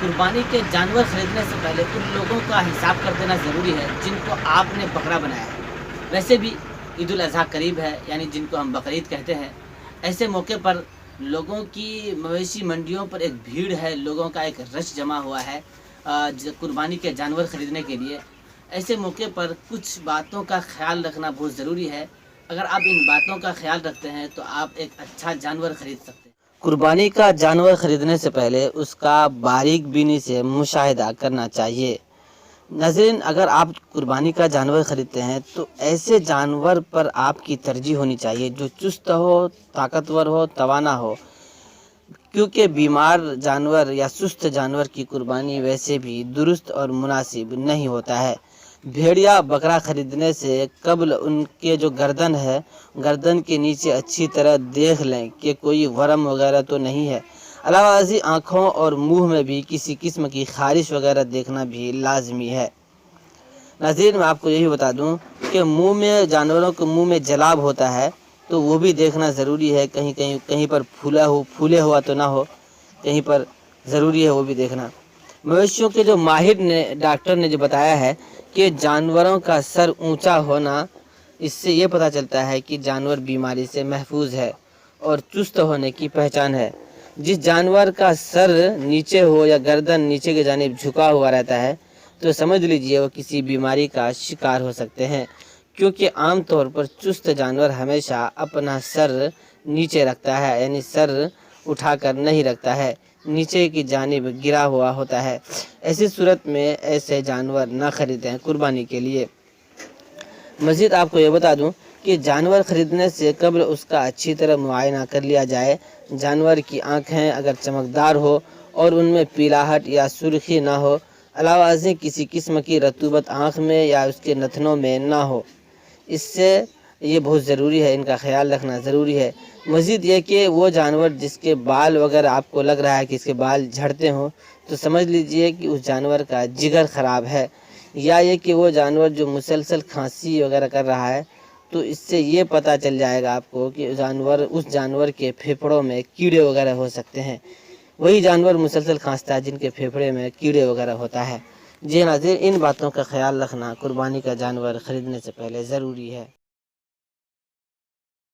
قربانی کے جانور خریدنے سے پہلے ان لوگوں کا حساب کر دینا ضروری ہے جن کو آپ نے بکرا بنایا ہے۔ ویسے بھی عید الاضحیٰ قریب ہے، یعنی جن کو ہم بقرعید کہتے ہیں۔ ایسے موقع پر لوگوں کی مویشی منڈیوں پر ایک بھیڑ ہے، لوگوں کا ایک رش جمع ہوا ہے قربانی کے جانور خریدنے کے لیے۔ ایسے موقع پر کچھ باتوں کا خیال رکھنا بہت ضروری ہے۔ اگر آپ ان باتوں کا خیال رکھتے ہیں تو آپ ایک اچھا جانور خرید سکتے ہیں۔ قربانی کا جانور خریدنے سے پہلے اس کا باریک بینی سے مشاہدہ کرنا چاہیے۔ ناظرین، اگر آپ قربانی کا جانور خریدتے ہیں تو ایسے جانور پر آپ کی ترجیح ہونی چاہیے جو چست ہو، طاقتور ہو، توانا ہو، کیونکہ بیمار جانور یا سست جانور کی قربانی ویسے بھی درست اور مناسب نہیں ہوتا ہے۔ بھیڑیا بکرا خریدنے سے قبل ان کے جو گردن ہے، گردن کے نیچے اچھی طرح دیکھ لیں کہ کوئی ورم وغیرہ تو نہیں ہے۔ علاوہ ازیں آنکھوں اور منہ میں بھی کسی قسم کی خارش وغیرہ دیکھنا بھی لازمی ہے۔ ناظرین، میں آپ کو یہی بتا دوں کہ منہ میں جانوروں کے منہ میں جلاب ہوتا ہے تو وہ بھی دیکھنا ضروری ہے، کہیں پر پھولے ہوا تو نہ ہو، کہیں پر ضروری ہے وہ بھی دیکھنا۔ مویشیوں کے جو ماہر ڈاکٹر نے جو بتایا ہے کہ جانوروں کا سر اونچا ہونا، اس سے یہ پتہ چلتا ہے کہ جانور بیماری سے محفوظ ہے اور چست ہونے کی پہچان ہے۔ جس جانور کا سر نیچے ہو یا گردن نیچے کی جانب جھکا ہوا رہتا ہے تو سمجھ لیجئے وہ کسی بیماری کا شکار ہو سکتے ہیں، کیونکہ عام طور پر چست جانور ہمیشہ اپنا سر نیچے رکھتا ہے، یعنی سر اٹھا کر نہیں رکھتا ہے، نیچے کی جانب گرا ہوا ہوتا ہے۔ ایسی صورت میں ایسے جانور نہ خریدیں قربانی کے لیے۔ مزید آپ کو یہ بتا دوں کہ جانور خریدنے سے قبل اس کا اچھی طرح معائنہ کر لیا جائے۔ جانور کی آنکھیں اگر چمکدار ہو اور ان میں پیلاہٹ یا سرخی نہ ہو، علاوہ ازیں کسی قسم کی رطوبت آنکھ میں یا اس کے نتنوں میں نہ ہو، اس سے یہ بہت ضروری ہے، ان کا خیال رکھنا ضروری ہے۔ مزید یہ کہ وہ جانور جس کے بال وغیرہ آپ کو لگ رہا ہے کہ اس کے بال جھڑتے ہوں تو سمجھ لیجئے کہ اس جانور کا جگر خراب ہے، یا یہ کہ وہ جانور جو مسلسل کھانسی وغیرہ کر رہا ہے تو اس سے یہ پتہ چل جائے گا آپ کو کہ اس جانور کے پھیپھڑوں میں کیڑے وغیرہ ہو سکتے ہیں۔ وہی جانور مسلسل کھانستا ہے جن کے پھیپھڑے میں کیڑے وغیرہ ہوتا ہے۔ جی ناظرین، ان باتوں کا خیال رکھنا قربانی کا جانور خریدنے سے پہلے ضروری ہے۔